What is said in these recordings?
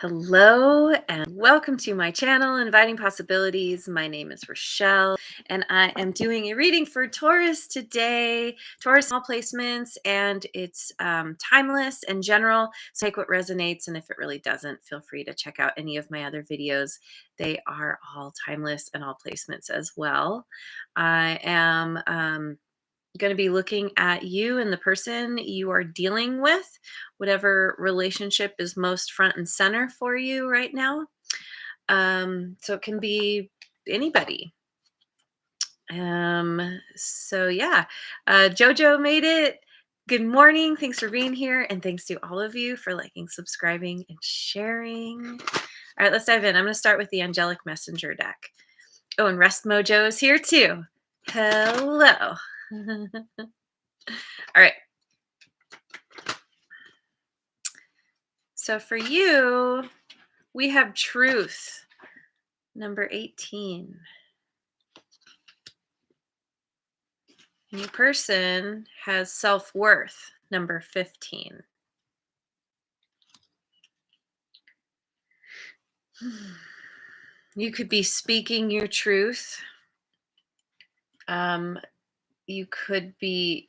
Hello and welcome to my channel, Inviting Possibilities. My name is Rochelle and I am doing a reading for Taurus today. Taurus small placements, and it's timeless and general. So take what resonates, and if it really doesn't, feel free to check out any of my other videos. They are all timeless and all placements as well. I am going to be looking at you and the person you are dealing with, whatever relationship is most front and center for you right now. So it can be anybody. So yeah, Jojo made it. Good morning. Thanks for being here. And thanks to all of you for liking, subscribing, and sharing. All right, let's dive in. I'm going to start with the Angelic Messenger deck. Oh, and Rest Mojo is here too. Hello. All right. So for you, we have Truth, number 18. New person has Self-Worth, number 15. You could be speaking your truth. You could be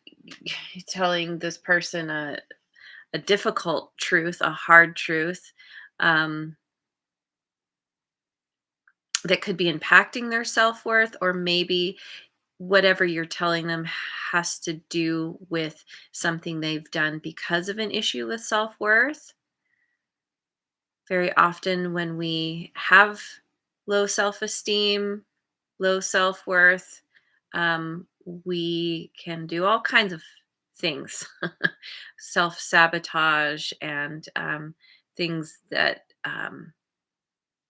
telling this person a difficult truth, a hard truth, that could be impacting their self-worth, or maybe whatever you're telling them has to do with something they've done because of an issue with self-worth. Very often when we have low self-esteem, low self-worth, we can do all kinds of things, self-sabotage, and things that,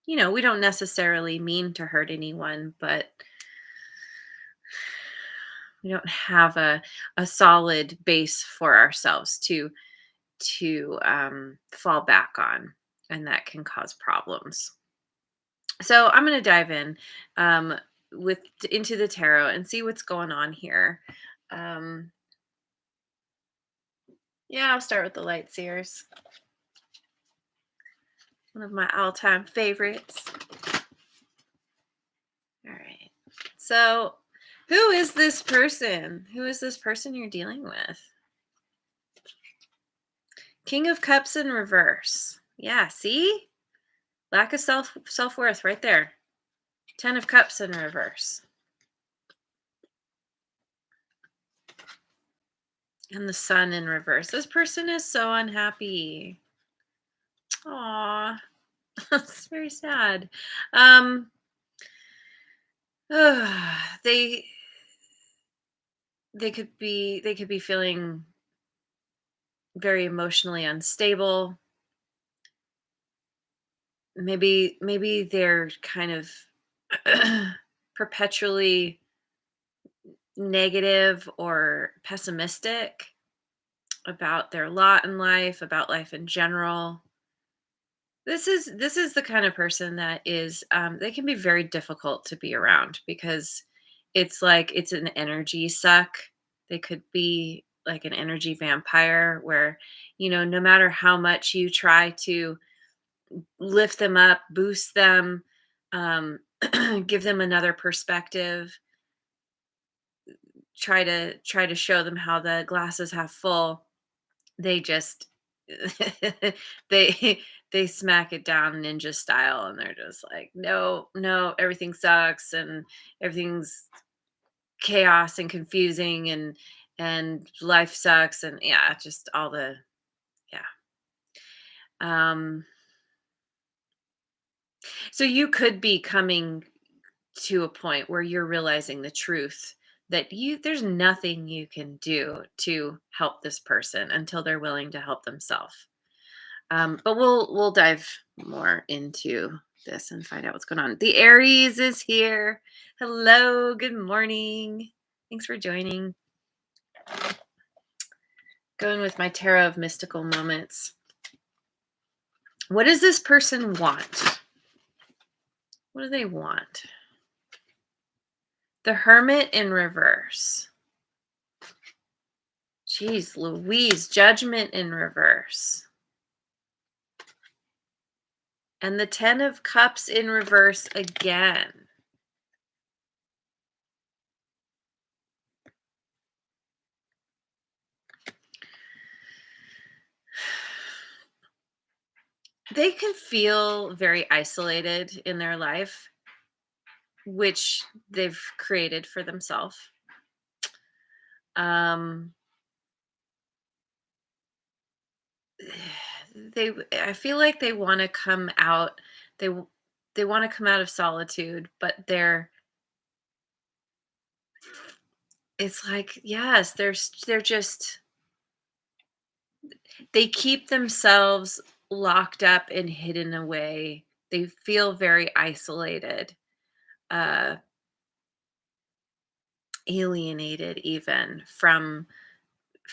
we don't necessarily mean to hurt anyone, but we don't have a solid base for ourselves to fall back on, and that can cause problems. So I'm going to dive in with into the tarot and see what's going on here. Um, yeah, I'll start with the Light Seers, one of my all-time favorites. All right. So, who is this person? Who is this person you're dealing with? King of Cups in reverse. Yeah, see? Lack of self-worth right there. 10 of Cups in reverse. And the Sun in reverse. This person is so unhappy. Aw. That's very sad. They could be feeling very emotionally unstable. Maybe they're kind of perpetually negative or pessimistic about their lot in life, about life in general. This is the kind of person that is, they can be very difficult to be around, because it's like it's an energy suck. They could be like an energy vampire where, no matter how much you try to lift them up, boost them, um, give them another perspective, try to show them how the glass is half full, they just they they smack it down ninja style, and they're just like, no, no, everything sucks and everything's chaos and confusing, and life sucks, and yeah, just all the, yeah. um so you could be coming to a point where you're realizing the truth that there's nothing you can do to help this person until they're willing to help themselves. But we'll dive more into this and find out what's going on. The Aries is here. Hello, good morning. Thanks for joining. Going with my tarot of mystical moments. What does this person want? What do they want? The Hermit in reverse. Jeez Louise, Judgment in reverse. And the 10 of Cups in reverse again. They can feel very isolated in their life, which they've created for themselves. Um, I feel like they want to come out. They want to come out of solitude, but it's like, yes, they're just, they keep themselves locked up and hidden away. They feel very isolated, uh, alienated even from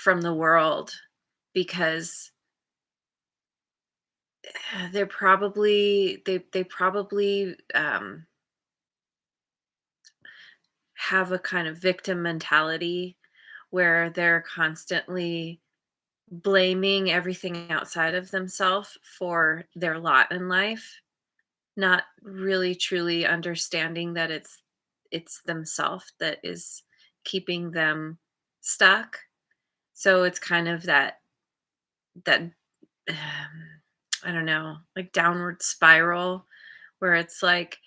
the world, because they probably have a kind of victim mentality where they're constantly blaming everything outside of themselves for their lot in life, not really truly understanding that it's themselves that is keeping them stuck. So it's kind of that I don't know, like downward spiral where it's like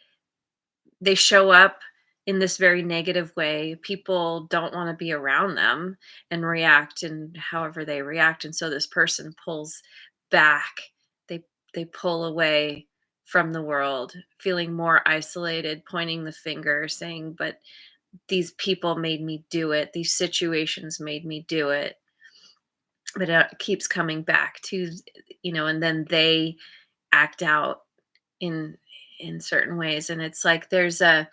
they show up in this very negative way. People don't want to be around them and react and however they react. And so this person pulls back. They they pull away from the world, feeling more isolated, pointing the finger, saying, but these people made me do it. These situations made me do it. But it keeps coming back to, and then they act out in certain ways. And it's like there's a,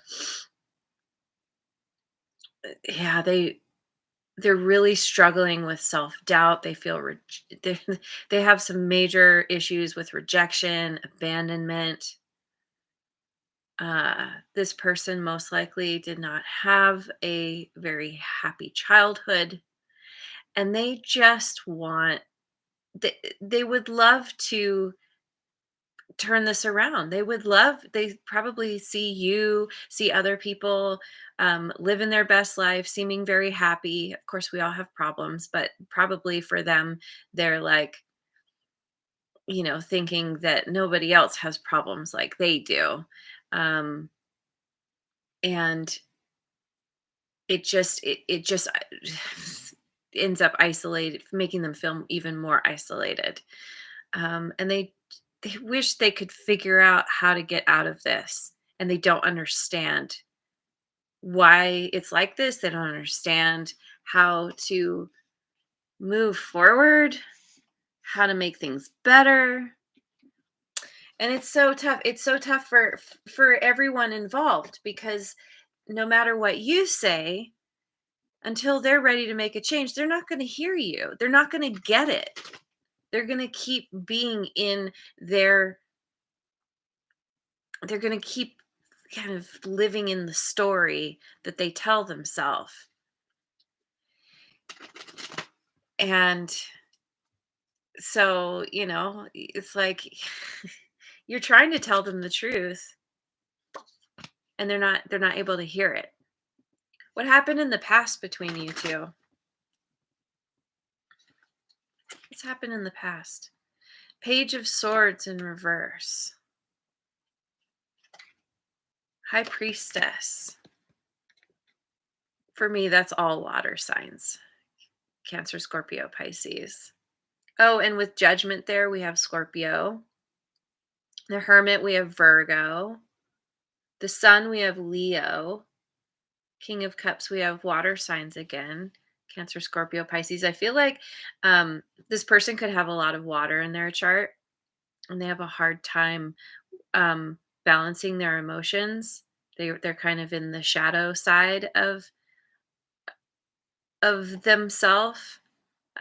yeah, they're really struggling with self-doubt. They feel they they have some major issues with rejection, abandonment. This person most likely did not have a very happy childhood, and they just want, they would love to turn this around. They probably see other people living their best life, seeming very happy. Of course, we all have problems, but probably for them, they're like, thinking that nobody else has problems like they do. Um, and it just ends up isolated, making them feel even more isolated. And they wish they could figure out how to get out of this, and they don't understand why it's like this. They don't understand how to move forward, how to make things better. And it's so tough. It's so tough for everyone involved, because no matter what you say, until they're ready to make a change, they're not going to hear you. They're not going to get it. They're going to keep being in their they're going to keep kind of living in the story that they tell themselves. And so, it's like you're trying to tell them the truth, and they're not able to hear it. What happened in the past between you two? What's happened in the past? Page of Swords in reverse. High Priestess. For me, that's all water signs. Cancer, Scorpio, Pisces. Oh, and with Judgment there, we have Scorpio. The Hermit, we have Virgo. The Sun, we have Leo. King of Cups, we have water signs again. Cancer, Scorpio, Pisces. I feel like this person could have a lot of water in their chart, and they have a hard time balancing their emotions. They're kind of in the shadow side of themselves,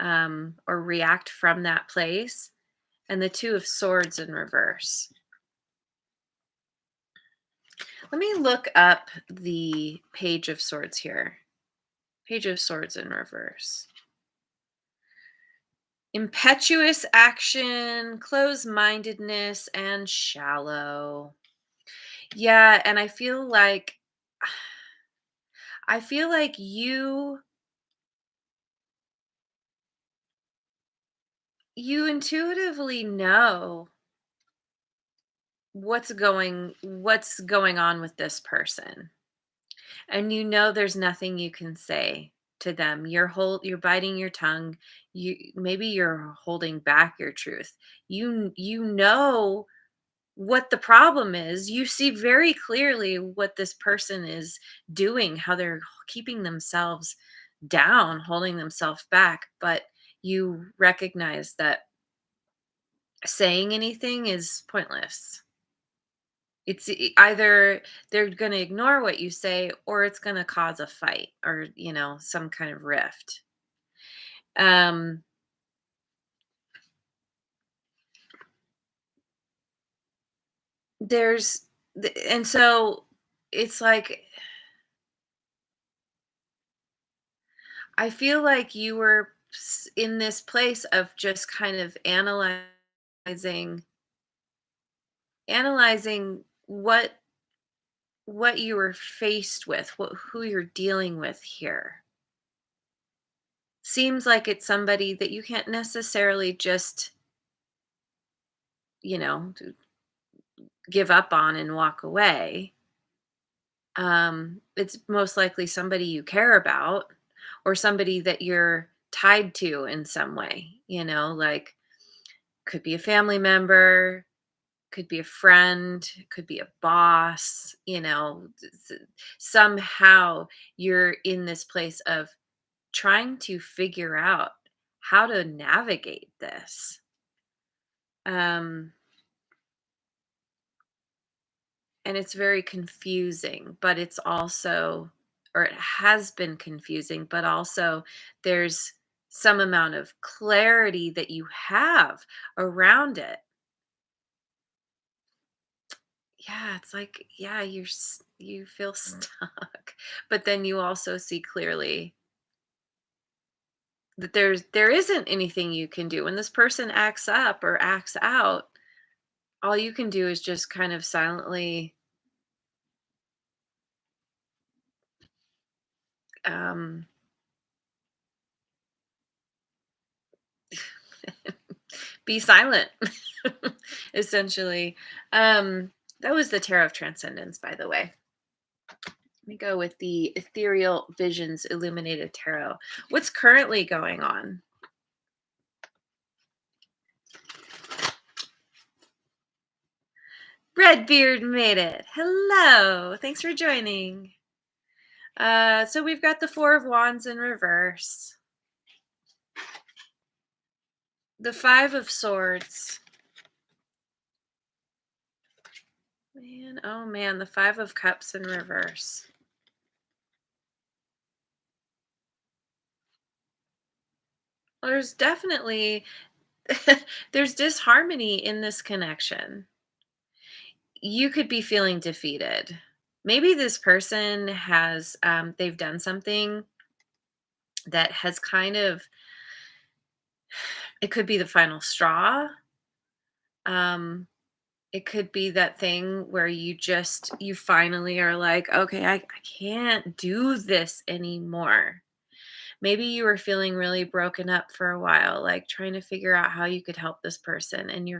or react from that place. And the Two of Swords in reverse. Let me look up the Page of Swords here. Page of Swords in reverse. Impetuous action, close-mindedness, and shallow. Yeah, and I feel like you intuitively know what's going on with this person. And you know there's nothing you can say to them. You're biting your tongue. Maybe you're holding back your truth. You know what the problem is. You see very clearly what this person is doing, how they're keeping themselves down, holding themselves back, but you recognize that saying anything is pointless. Either they're going to ignore what you say or it's going to cause a fight or, some kind of rift. Um there's and so it's like I feel like you were in this place of just kind of analyzing what you were faced with, who you're dealing with here. Seems like it's somebody that you can't necessarily just, give up on and walk away. It's most likely somebody you care about or somebody that you're tied to in some way, like could be a family member, could be a friend, could be a boss, somehow you're in this place of trying to figure out how to navigate this. Um, and it's very confusing, but it's also, or it has been confusing, but also there's some amount of clarity that you have around it. Yeah, it's like, yeah, you feel stuck, but then you also see clearly that there isn't anything you can do when this person acts up or acts out. All you can do is just kind of silently um be silent. Essentially. um that was the Tarot of Transcendence, by the way. Let me go with the Ethereal Visions Illuminated Tarot. What's currently going on? Redbeard made it. Hello. Thanks for joining. So we've got the Four of Wands in reverse, the Five of Swords. Man, oh man, the Five of Cups in reverse. Well, there's definitely there's disharmony in this connection. You could be feeling defeated. Maybe this person has they've done something that has kind of, it could be the final straw. Um it could be that thing where you finally are like, okay, I can't do this anymore. Maybe you were feeling really broken up for a while, like trying to figure out how you could help this person, and you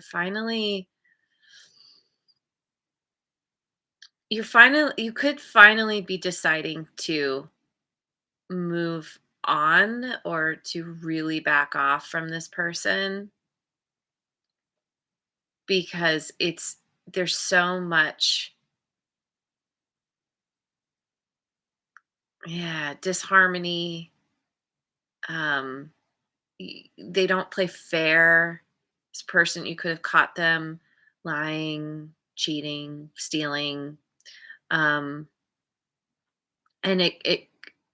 could finally be deciding to move on or to really back off from this person because there's so much, yeah, disharmony. um they don't play fair. This person, you could have caught them lying, cheating, stealing. um and it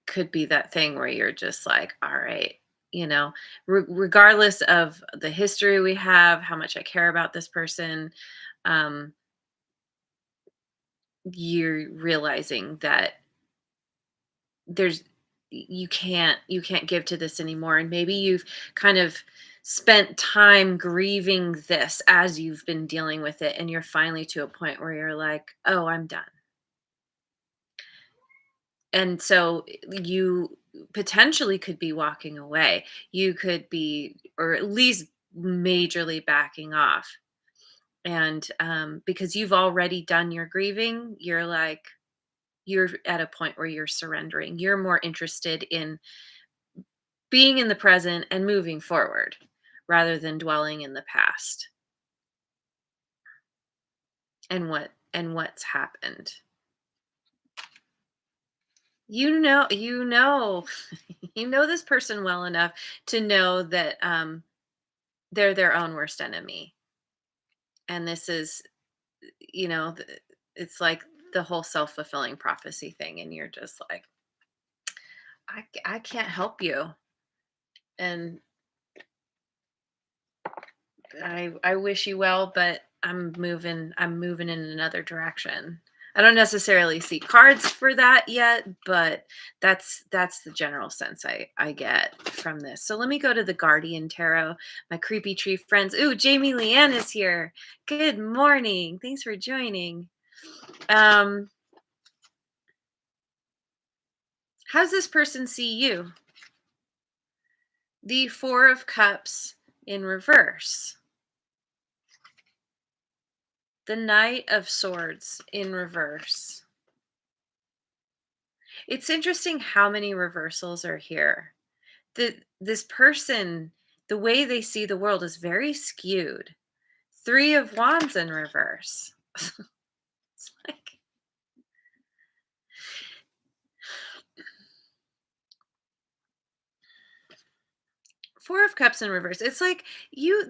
could be that thing where you're just like, all right, you know regardless of the history we have, how much I care about this person, um you're realizing that there's you can't give to this anymore, and maybe you've kind of spent time grieving this as you've been dealing with it, and you're finally to a point where you're like, "Oh, I'm done." And so you potentially could be walking away. You could be, or at least majorly backing off. And because you've already done your grieving, you're like, you're at a point where you're surrendering. You're more interested in being in the present and moving forward rather than dwelling in the past and what's happened. You know you know this person well enough to know that they're their own worst enemy. And this is, it's like the whole self-fulfilling prophecy thing, and you're just like, I can't help you. And I wish you well, but I'm moving in another direction. I don't necessarily see cards for that yet, but that's the general sense I get from this. So let me go to the Guardian Tarot, my creepy tree friends. Ooh, Jamie Leanne is here. Good morning. Thanks for joining. Um, how does this person see you? The Four of Cups in reverse. The Knight of Swords in reverse. It's interesting how many reversals are here. This person, the way they see the world is very skewed. Three of Wands in reverse. It's like, Four of Cups in reverse. It's like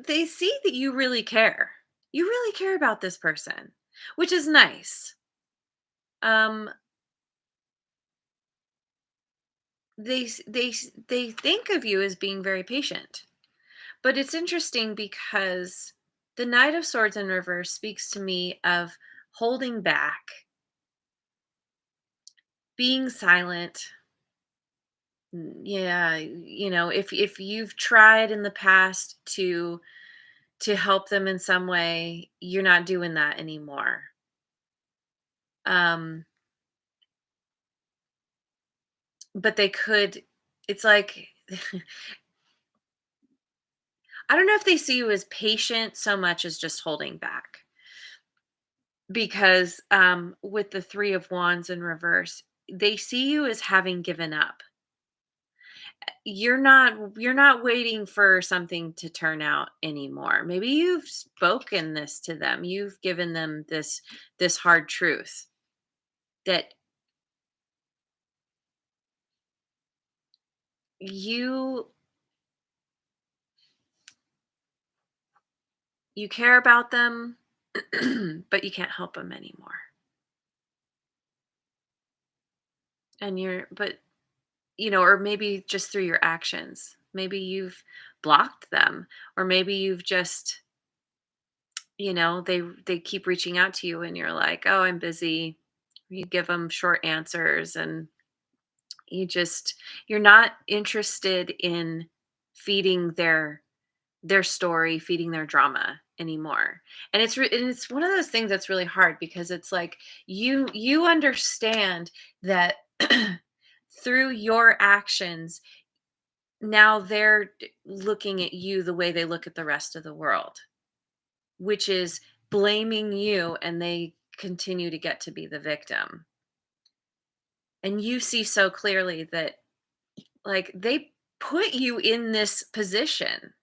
they see that you really care. You really care about this person, which is nice. Um they think of you as being very patient. But it's interesting because the Knight of Swords in reverse speaks to me of holding back, being silent. Yeah, if you've tried in the past to help them in some way, you're not doing that anymore. Um, but they could. It's like I don't know if they see you as patient so much as just holding back. Because with the Three of Wands in reverse, they see you as having given up. You're not waiting for something to turn out anymore. Maybe you've spoken this to them. You've given them this hard truth that you you care about them, but you can't help them anymore. And you're but or maybe just through your actions. Maybe you've blocked them, or maybe you've just, they keep reaching out to you and you're like, "Oh, I'm busy." You give them short answers, and you're not interested in feeding their story, feeding their drama anymore. And it's one of those things that's really hard because it's like you understand that through your actions, now they're looking at you the way they look at the rest of the world, which is blaming you, and they continue to get to be the victim. And you see so clearly that, like, they put you in this position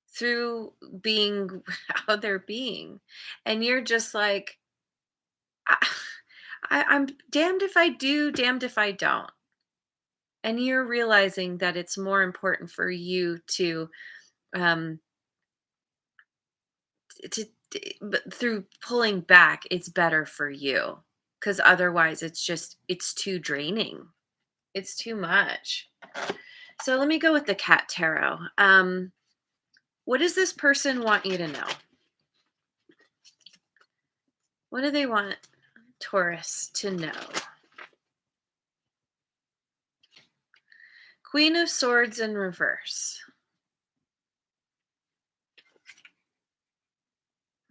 through being how they're being, and you're just like, I, I'm damned if I do, damned if I don't. And you're realizing that it's more important for you um but through pulling back, it's better for you, because otherwise it's too draining. It's too much. So let me go with the Cat Tarot. What does this person want you to know? What do they want Taurus to know? Queen of Swords in reverse.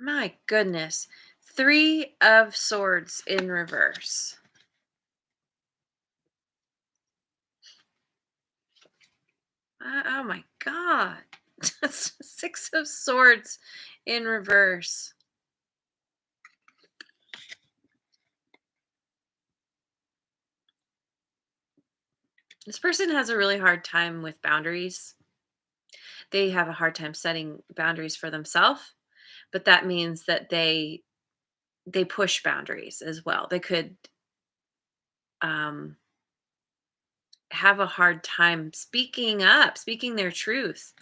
My goodness. Three of Swords in reverse. Oh my God. Six of Swords in reverse. This person has a really hard time with boundaries. They have a hard time setting boundaries for themselves, but that means that they push boundaries as well. They could um have a hard time speaking up, speaking their truth.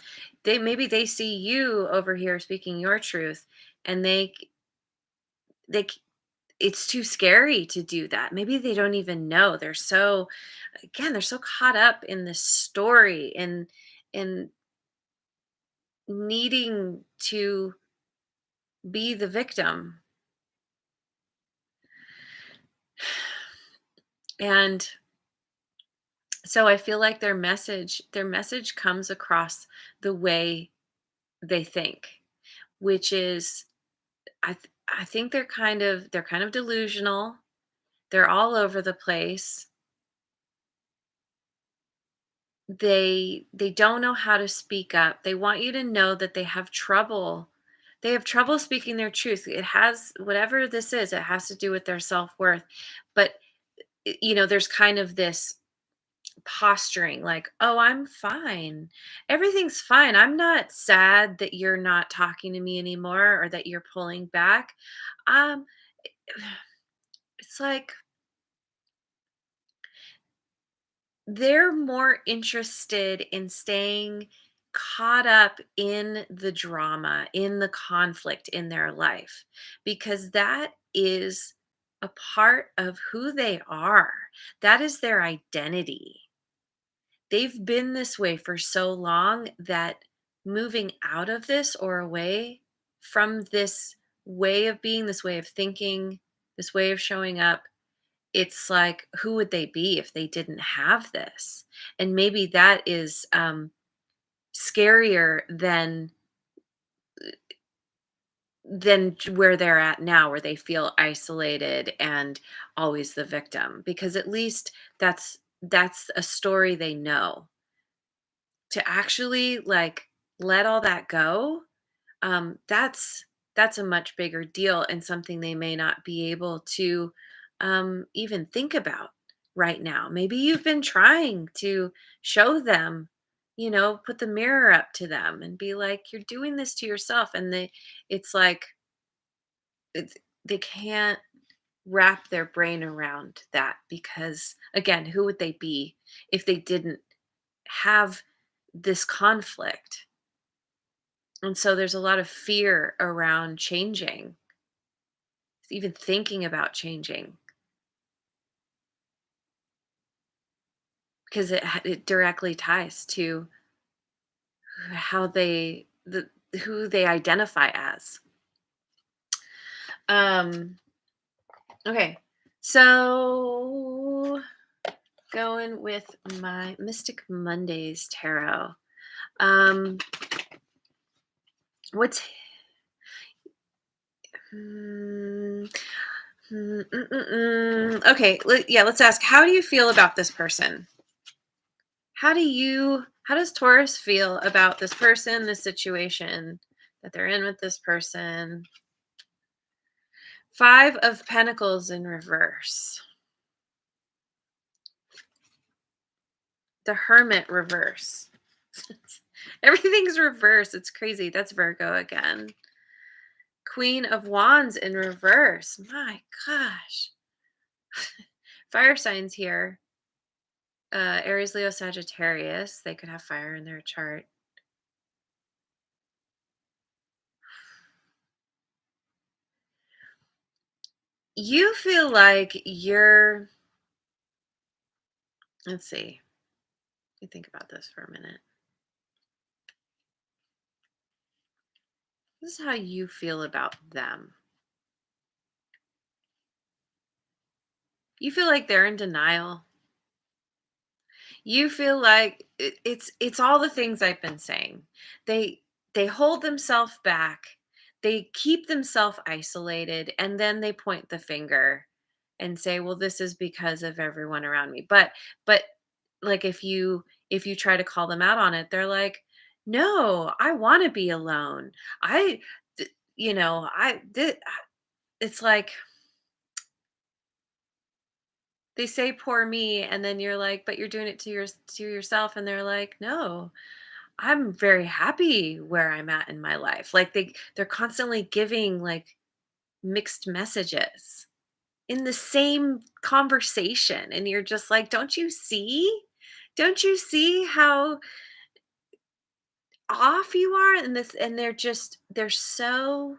Maybe they see you over here speaking your truth, and they it's too scary to do that. Maybe they don't even know. They're so caught up in this story, in needing to be the victim. And so I feel like their message comes across the way they think, which is I think they're kind of delusional. They're all over the place. They don't know how to speak up. They want you to know that they have trouble. They have trouble speaking their truth. It has whatever this is, it has to do with their self-worth. But there's kind of this posturing like, "Oh, I'm fine. Everything's fine. I'm not sad that you're not talking to me anymore or that you're pulling back." Um it's like they're more interested in staying caught up in the drama, in the conflict in their life, because that is a part of who they are. That is their identity. They've been this way for so long that moving out of this or away from this way of being, this way of thinking, this way of showing up, it's like, who would they be if they didn't have this? And maybe that is scarier than where they're at now, where they feel isolated and always the victim, because at least that's a story they know. To actually like let all that go, that's a much bigger deal, and something they may not be able to even think about right now. Maybe you've been trying to show them, put the mirror up to them and be like, "You're doing this to yourself," and it's like it's, they can't wrap their brain around that, because again, who would they be if they didn't have this conflict? And so there's a lot of fear around changing, even thinking about changing, because it directly ties to how who they identify as. Um, okay, so going with my Mystic Mondays tarot. Um, what's hmm, okay? Yeah, let's ask. How do you feel about this person? How does Taurus feel about this person, this situation that they're in with this person? Five of Pentacles in reverse. The Hermit reverse. Everything's reverse. It's crazy. That's Virgo again. Queen of Wands in reverse. My gosh. Fire signs here. Aries, Leo, Sagittarius. They could have fire in their chart. You feel like let's see. Let me think about this for a minute. This is how you feel about them. You feel like they're in denial. You feel like it's all the things I've been saying. They they hold themselves back. they keep themselves isolated, and then they point the finger and say, well, this is because of everyone around me. But like, if you try to call them out on it, they're like, no, I want to be alone. I you know I did. It's like they say poor me, and then you're like, but you're doing it to yourself, and they're like, no, I'm very happy where I'm at in my life. Like, they're constantly giving like mixed messages in the same conversation, and you're just like, don't you see? Don't you see how off you are in this? And they're so,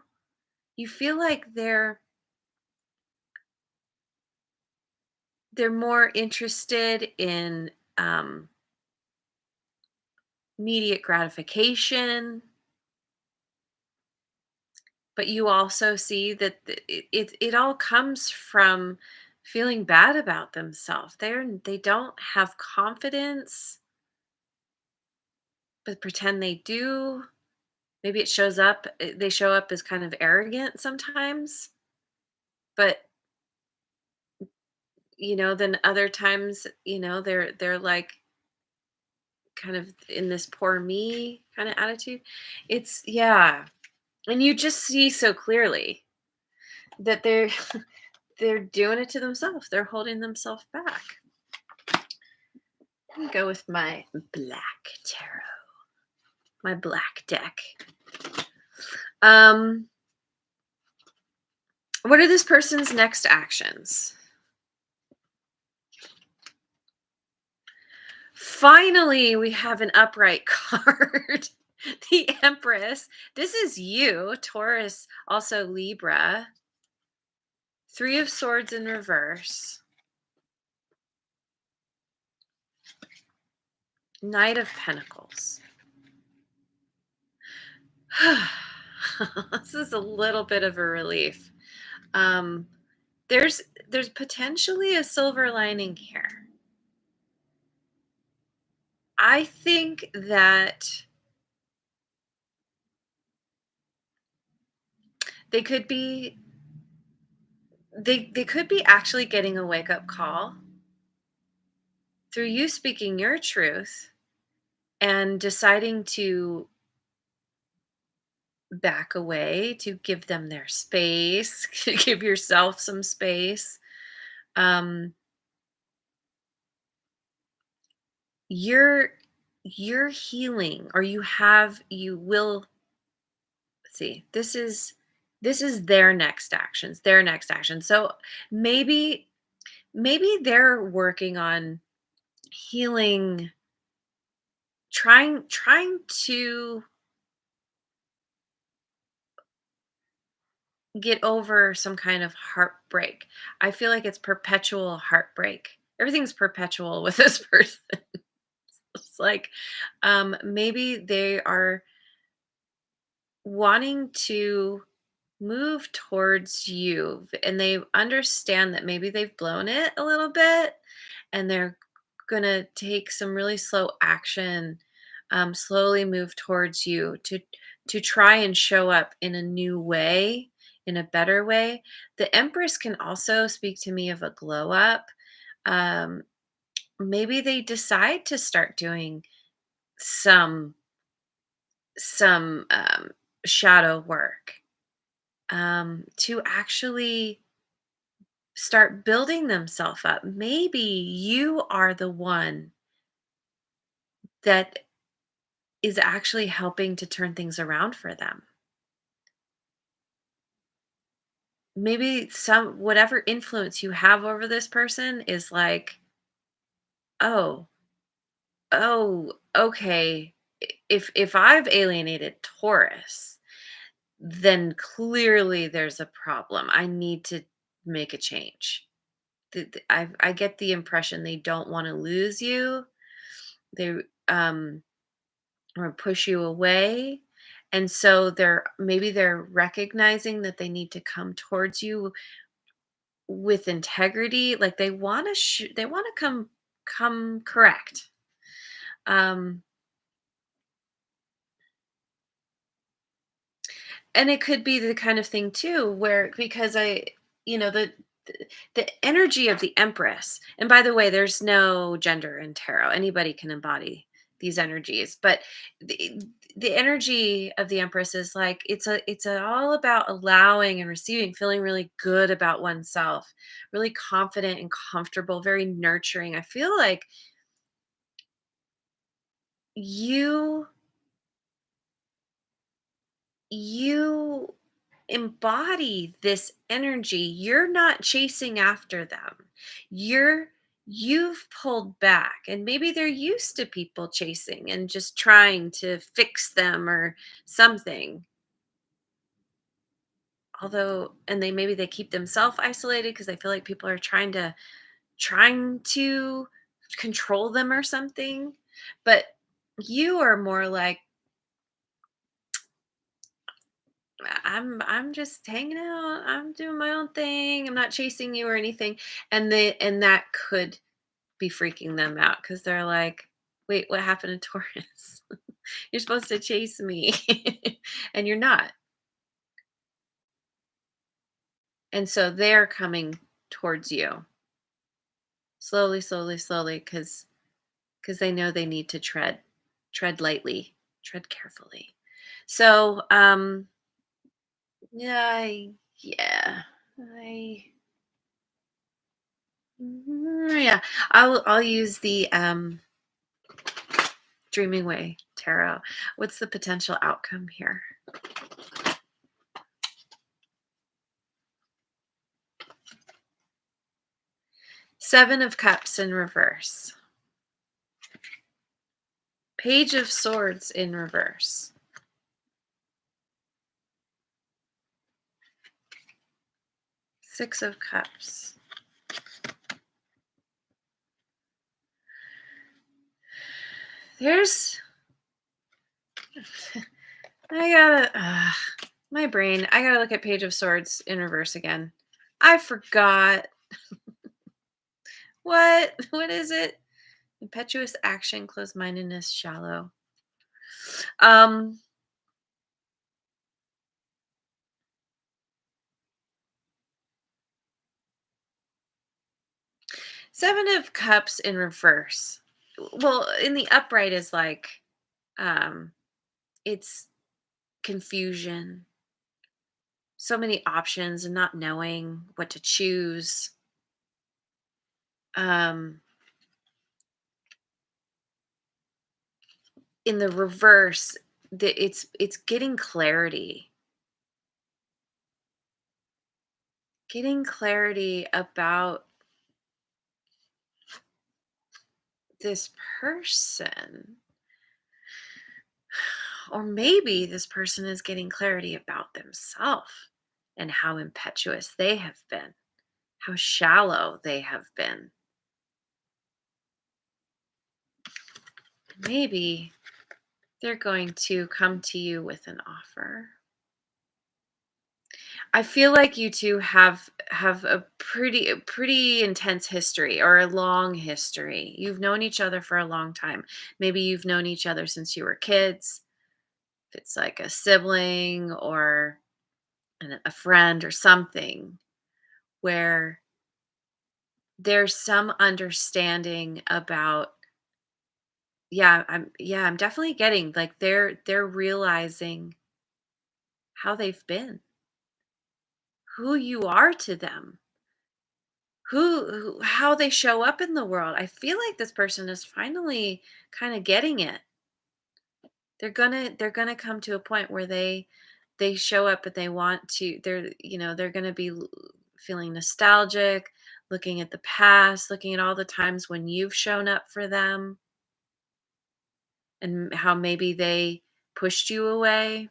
you feel like they're more interested in immediate gratification, but you also see that it all comes from feeling bad about themselves. They don't have confidence, but pretend they do. Maybe it shows up, they show up as kind of arrogant sometimes, but, then other times, they're like kind of in this poor me kind of attitude. It's, yeah. And you just see so clearly that they're doing it to themselves. They're holding themselves back. Let me go with my black tarot, my black deck. Um, what are this person's next actions? Finally, we have an upright card. The Empress. This is you, Taurus, also Libra. Three of Swords in reverse. Knight of Pentacles. This is a little bit of a relief. Um, there's potentially a silver lining here. I think that they could be they could be actually getting a wake up call through you speaking your truth and deciding to back away, to give them their space, give yourself some space. Um, you're you're healing, or you will see. This is their next action. So maybe they're working on healing, trying to get over some kind of heartbreak. I feel like it's perpetual heartbreak. Everything's perpetual with this person. It's like, maybe they are wanting to move towards you, and they understand that maybe they've blown it a little bit, and they're going to take some really slow action, slowly move towards you to try and show up in a new way, in a better way. The Empress can also speak to me of a glow up. um, Maybe they decide to start doing some shadow work, to actually start building themselves up. Maybe you are the one that is actually helping to turn things around for them. Maybe some whatever influence you have over this person is like, oh, okay. If I've alienated Taurus, then clearly there's a problem. I need to make a change. I get the impression they don't want to lose you. They um or push you away. And so they're recognizing that they need to come towards you with integrity. Like, they want to come correct. Um And it could be the kind of thing too where, because you know, the energy of the Empress, and by the way, there's no gender in tarot. Anybody can embody these energies, but the the energy of the Empress is like, all about allowing and receiving, feeling really good about oneself, really confident and comfortable, very nurturing. I feel like you you embody this energy. You're not chasing after them. You're you've pulled back, and maybe they're used to people chasing and just trying to fix them or something. Although, and they maybe they keep themselves isolated because they feel like people are trying to control them or something. But you are more like, I'm just hanging out. I'm doing my own thing. I'm not chasing you or anything. And that could be freaking them out because they're like, wait, what happened to Taurus? You're supposed to chase me. And you're not. And so they're coming towards you slowly, slowly, slowly, because they know they need to tread lightly, tread carefully. So yeah, I yeah, I'll use the Dreaming Way tarot. What's the potential outcome here? Seven of Cups in reverse. Page of Swords in reverse. Six of Cups. There's I gotta my brain. I gotta look at Page of Swords in reverse again. I forgot. What? What is it? Impetuous action, closed-mindedness, shallow. Um, Seven of Cups in reverse. Well, in the upright is like, um, it's confusion, so many options and not knowing what to choose. Um, in the reverse, it's getting clarity about this person. Or maybe this person is getting clarity about themselves and how impetuous they have been, how shallow they have been. Maybe they're going to come to you with an offer. I feel like you two have a pretty intense history, or a long history. You've known each other for a long time. Maybe you've known each other since you were kids. If it's like a sibling or a friend or something, where there's some understanding about, I'm definitely getting like they're realizing how they've been, who you are to them, how they show up in the world. I feel like this person is finally kind of getting it. They're gonna come to a point where they show up, but they want to. They're gonna be feeling nostalgic, looking at the past, looking at all the times when you've shown up for them, and how maybe they pushed you away,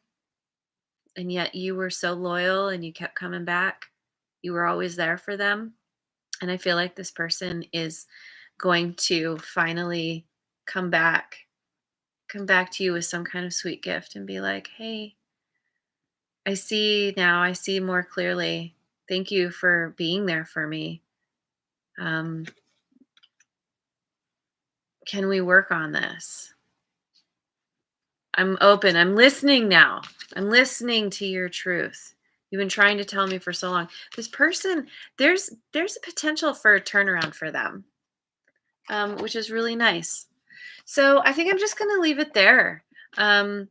and yet you were so loyal and you kept coming back. You were always there for them. And I feel like this person is going to finally come back, come back to you with some kind of sweet gift and be like, "Hey, I see now. I see more clearly. Thank you for being there for me. Um, can we work on this?" I'm open. I'm listening now. I'm listening to your truth. You've been trying to tell me for so long. This person, there's a potential for a turnaround for them, which is really nice. So I think I'm just going to leave it there. Um,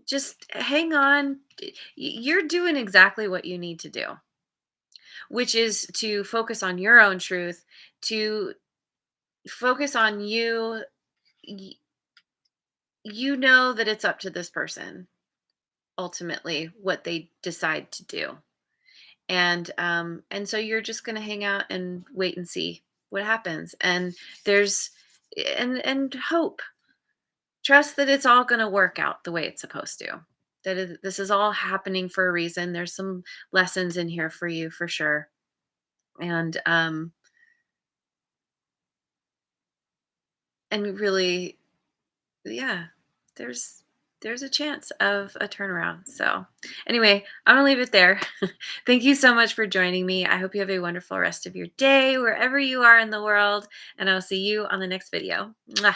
just hang on. You're doing exactly what you need to do, which is to focus on your own truth, to focus on you. Y- You know that it's up to this person ultimately what they decide to do. And so you're just going to hang out and wait and see what happens. And there's and hope, trust that it's all going to work out the way it's supposed to, this is all happening for a reason. There's some lessons in here for you for sure. And um and really, yeah, there's there's a chance of a turnaround. So anyway, I'm gonna leave it there. Thank you so much for joining me. I hope you have a wonderful rest of your day wherever you are in the world, and I'll see you on the next video. Mwah.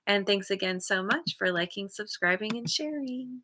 And thanks again so much for liking, subscribing, and sharing.